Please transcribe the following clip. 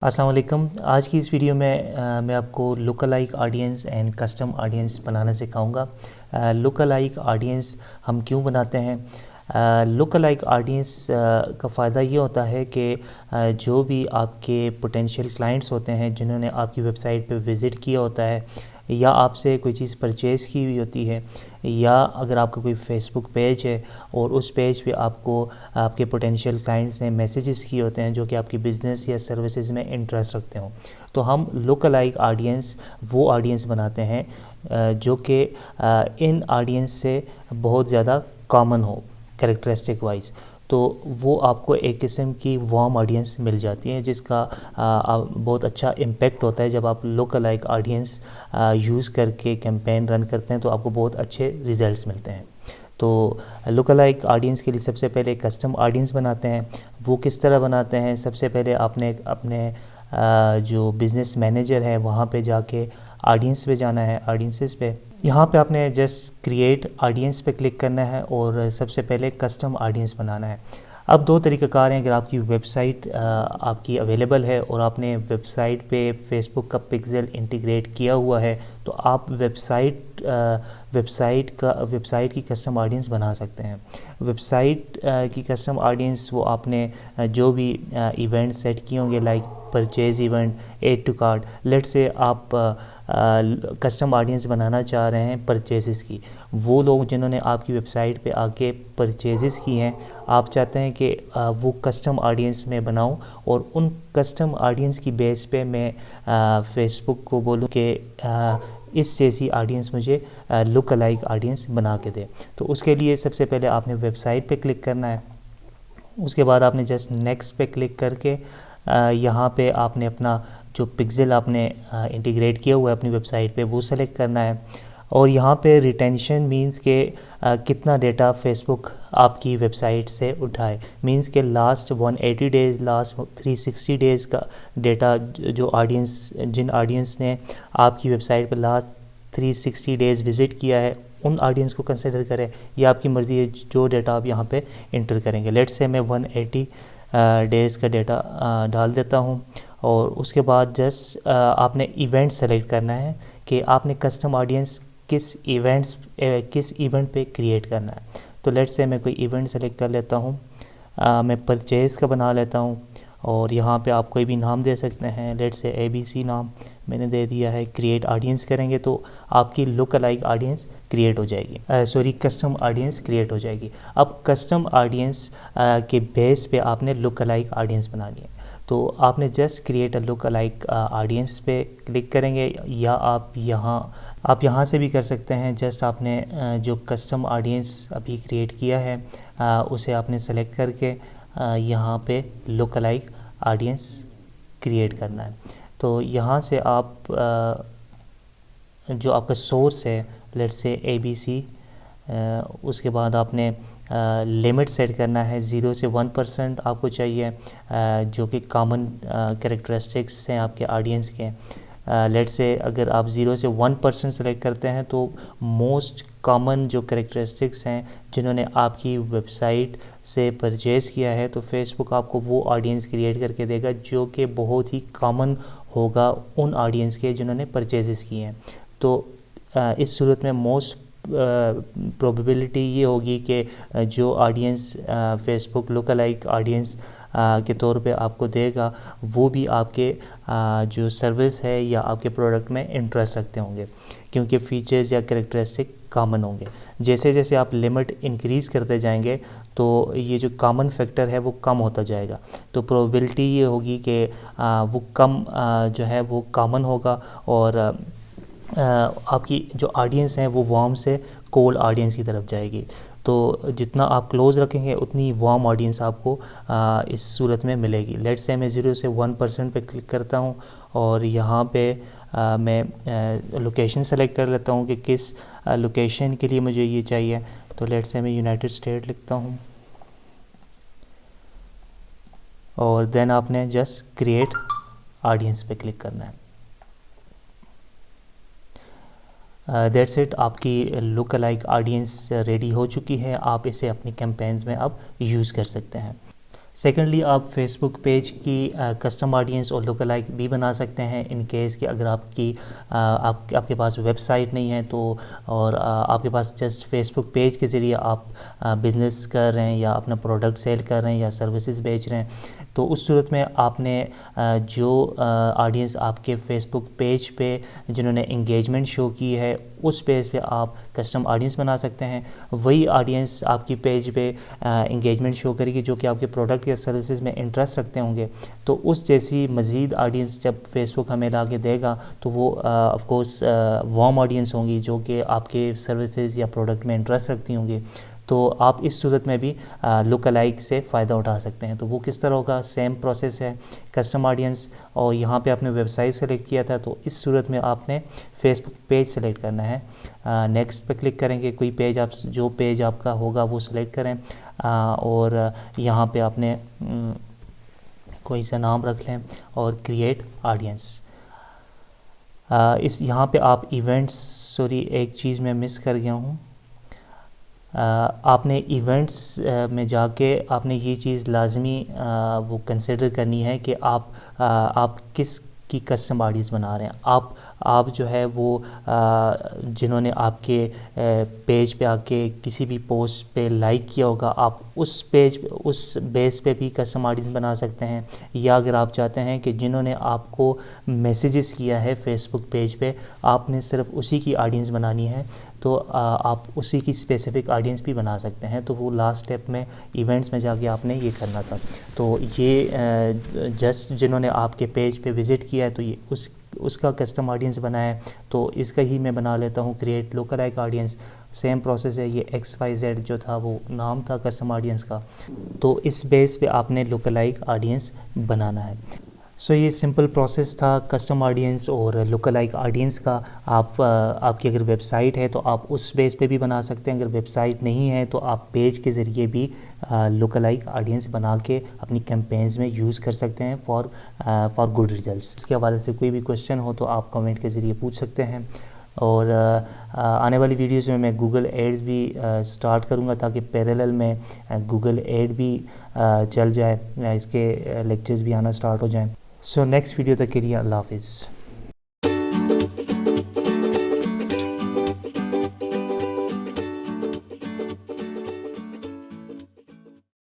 अस्सलाम वालेकुम। आज की इस वीडियो में मैं आपको look alike audience and custom audience बनाना सिखाऊंगा। लुक अलाइक ऑडियंस हम क्यों बनाते हैं? लुक अलाइक ऑडियंस का फ़ायदा ये होता है कि जो भी आपके पोटेंशियल क्लाइंट्स होते हैं जिन्होंने आपकी वेबसाइट पे विज़िट किया होता है या आपसे कोई चीज़ परचेज़ की हुई होती है, या अगर आपका कोई फेसबुक पेज है और उस पेज पे आपको आपके पोटेंशियल क्लाइंट्स ने मैसेजेस किए होते हैं जो कि आपकी बिज़नेस या सर्विसेज में इंटरेस्ट रखते हों, तो हम लुक अलाइक ऑडियंस वो ऑडियंस बनाते हैं जो कि इन ऑडियंस से बहुत ज़्यादा कॉमन हो कैरेक्टरिस्टिक वाइज। तो वो आपको एक किस्म की वार्म ऑडियंस मिल जाती है जिसका बहुत अच्छा इम्पेक्ट होता है। जब आप लुक अलाइक ऑडियंस यूज़ करके कैंपेन रन करते हैं तो आपको बहुत अच्छे रिजल्ट्स मिलते हैं। तो लुक अलाइक ऑडियंस के लिए सबसे पहले कस्टम ऑडियंस बनाते हैं। वो किस तरह बनाते हैं? सबसे पहले आपने अपने जो बिज़नेस मैनेजर है वहाँ पे जाके ऑडियंस पे जाना है, ऑडियंसेस पे। यहाँ पे आपने जस्ट क्रिएट ऑडियंस पे क्लिक करना है और सबसे पहले कस्टम ऑडियंस बनाना है। अब दो तरीक़ाकार हैं। अगर आपकी वेबसाइट आपकी अवेलेबल है और आपने वेबसाइट पे फेसबुक का पिक्सेल इंटीग्रेट किया हुआ है तो आप वेबसाइट की कस्टम ऑडियंस बना सकते हैं। वेबसाइट की कस्टम ऑडियंस वो आपने जो भी इवेंट सेट किए होंगे, like purchase event, add to cart. Let's say आप कस्टम ऑडियंस बनाना चाह रहे हैं परचेज़ की। वो लोग जिन्होंने आपकी वेबसाइट पे आके परचेज़ की हैं, आप चाहते हैं कि वो कस्टम ऑडियंस में बनाऊं और उन कस्टम ऑडियंस की बेस पे मैं फेसबुक को बोलूं कि इस जैसी ऑडियंस मुझे लुक अलाइक ऑडियंस बना के दे। तो उसके लिए सबसे पहले आपने वेबसाइट पे क्लिक करना है। उसके बाद आपने जस्ट नेक्स्ट पे क्लिक करके यहाँ पे आपने अपना जो पिक्सेल आपने इंटीग्रेट किया हुआ है अपनी वेबसाइट पे वो सेलेक्ट करना है। और यहाँ पे रिटेंशन मींस के कितना डेटा फेसबुक आपकी वेबसाइट से उठाए, मींस के लास्ट 180 डेज़, लास्ट 360 डेज़ का डेटा जो ऑडियंस जिन ऑडियंस ने आपकी वेबसाइट पे लास्ट 360 डेज़ विज़िट किया है उन ऑडियंस को कंसिडर करें, या आपकी मर्ज़ी है जो डेटा आप यहाँ पे इंटर करेंगे। लेट्स से मैं 180 डेज़ का डेटा डाल देता हूँ। और उसके बाद जस्ट आपने इवेंट सेलेक्ट करना है कि आपने कस्टम ऑडियंस किस इवेंट पे क्रिएट करना है। तो लेट्स से मैं कोई इवेंट सेलेक्ट कर लेता हूँ। मैं परचेज़ का बना लेता हूँ और यहाँ पे आप कोई भी नाम दे सकते हैं। लेट्स से ABC नाम मैंने दे दिया है। क्रिएट ऑडियंस करेंगे तो आपकी लुक अलाइक ऑडियंस क्रिएट हो जाएगी, कस्टम ऑडियंस क्रिएट हो जाएगी। अब कस्टम ऑडियंस के बेस पे आपने लुक अलाइक ऑडियंस बनानी है। तो आपने just create a look alike audience पे क्लिक करेंगे, या आप यहाँ से भी कर सकते हैं। जस्ट आपने जो कस्टम ऑडियंस अभी क्रिएट किया है उसे आपने सेलेक्ट करके यहाँ पे लुक अलाइक ऑडियंस क्रिएट करना है। तो यहाँ से आप जो आपका सोर्स है, लेट्स से ABC, उसके बाद आपने लिमिट सेट करना है। 0 से 1% आपको चाहिए जो कि कॉमन कैरेक्टरिस्टिक्स हैं आपके ऑडियंस के। लेट्स से अगर आप 0 से 1% सेलेक्ट करते हैं तो मोस्ट कॉमन जो कैरेक्टरिस्टिक्स हैं जिन्होंने आपकी वेबसाइट से परचेज़ किया है, तो फेसबुक आपको वो ऑडियंस क्रिएट करके देगा जो कि बहुत ही कॉमन होगा उन ऑडियंस के जिन्होंने परचेज़ किए हैं। तो इस सूरत में मोस्ट प्रोबेबिलिटी ये होगी कि जो audience Facebook look alike audience के तौर पे आपको देगा वो भी आपके जो सर्विस है या आपके प्रोडक्ट में इंटरेस्ट रखते होंगे, क्योंकि फ़ीचर्स या कैरेक्टरिस्टिक कॉमन होंगे। जैसे जैसे आप लिमिट इंक्रीज़ करते जाएंगे तो ये जो कॉमन फैक्टर है वो कम होता जाएगा। तो प्रोबेबिलिटी ये होगी कि वो कम जो है वो कॉमन होगा और आपकी जो ऑडियंस है वो वार्म से कोल्ड ऑडियंस की तरफ जाएगी। तो जितना आप क्लोज़ रखेंगे उतनी वार्म ऑडियंस आपको इस सूरत में मिलेगी। लेट्स से मैं 0 से 1% पे क्लिक करता हूँ और यहाँ पे मैं लोकेशन सेलेक्ट कर लेता हूँ कि किस लोकेशन के लिए मुझे ये चाहिए। तो लेट्स से मैं यूनाइटेड स्टेट लिखता हूँ और देन आपने जस्ट क्रिएट ऑडियंस पे क्लिक करना है। दैट्स इट, आपकी लुक अलाइक ऑडियंस रेडी हो चुकी है। आप इसे अपनी कैंपेन्स में अब यूज़ कर सकते हैं। सेकेंडली आप फेसबुक पेज की कस्टम ऑडियंस और लुक अलाइक भी बना सकते हैं इन केस कि अगर आपके पास वेबसाइट नहीं है तो और आपके पास जस्ट फेसबुक पेज के ज़रिए आप बिज़नेस कर रहे हैं या अपना प्रोडक्ट सेल कर रहे हैं या सर्विसेज बेच रहे हैं, तो उस सूरत में आपने जो ऑडियंस आपके फेसबुक पेज पे जिन्होंने इंगेजमेंट शो की है उस पेज पे आप कस्टम ऑडियंस बना सकते हैं। वही ऑडियंस आपकी पेज पे इंगेजमेंट शो करेगी जो कि आपके प्रोडक्ट या सर्विसेज में इंटरेस्ट रखते होंगे, तो उस जैसी मज़ीद ऑडियंस जब फेसबुक हमें ला के देगा तो वो ऑफ कोर्स वार्म ऑडियंस होंगी जो कि आपके सर्विसेज या प्रोडक्ट में इंटरेस्ट रखती होंगी। तो आप इस सूरत में भी लुक अलाइक से फ़ायदा उठा सकते हैं। तो वो किस तरह होगा, सेम प्रोसेस है, कस्टम ऑडियंस और यहाँ पे आपने वेबसाइट सेलेक्ट किया था तो इस सूरत में आपने फेसबुक पेज सेलेक्ट करना है। नेक्स्ट पे क्लिक करेंगे, कोई पेज आप जो पेज आपका होगा वो सिलेक्ट करें और यहाँ पे आपने कोई सा नाम रख लें और क्रिएट ऑडियंस। इस यहाँ पे आप इवेंट्स, सॉरी एक चीज़ मैं मिस कर गया हूँ, आपने इवेंट्स में जाके आपने ये चीज़ लाजमी वो कंसिडर करनी है कि आप किस की कस्टम ऑडियंस बना रहे हैं। आप जो है वो जिन्होंने आपके पेज पे आके किसी भी पोस्ट पे लाइक किया होगा आप उस बेस पे भी कस्टम ऑडियंस बना सकते हैं, या अगर आप चाहते हैं कि जिन्होंने आपको मैसेजेस किया है फेसबुक पेज पे आपने सिर्फ उसी की ऑडियंस बनानी है तो आप उसी की स्पेसिफ़िक ऑडियंस भी बना सकते हैं। तो वो लास्ट स्टेप में इवेंट्स में जाके आपने ये करना था। तो ये जस्ट जिन्होंने आपके पेज पे विज़िट किया है तो ये उसका कस्टम ऑडियंस बनाया है, तो इसका ही मैं बना लेता हूँ create look alike audience. Same process है, ये XYZ जो था वो नाम था कस्टम ऑडियंस का, तो इस बेस पे आपने लुक अलाइक ऑडियंस बनाना है। सो ये सिंपल प्रोसेस था कस्टम ऑडियंस और लुक अलाइक ऑडियंस का। आपकी अगर वेबसाइट है तो आप उस बेस पे भी बना सकते हैं, अगर वेबसाइट नहीं है तो आप पेज के ज़रिए भी लुक अलाइक ऑडियंस बना के अपनी कैंपेन्स में यूज़ कर सकते हैं फॉर गुड रिजल्ट्स। इसके हवाले से कोई भी क्वेश्चन हो तो आप कमेंट के ज़रिए पूछ सकते हैं। और आने वाली वीडियोस में मैं गूगल एड्स भी स्टार्ट करूंगा ताकि पैरेलल में गूगल एड भी चल जाए, इसके लेक्चर्स भी आना स्टार्ट हो जाएं। सो नेक्स्ट वीडियो तक के लिए अल्लाह हाफिज़।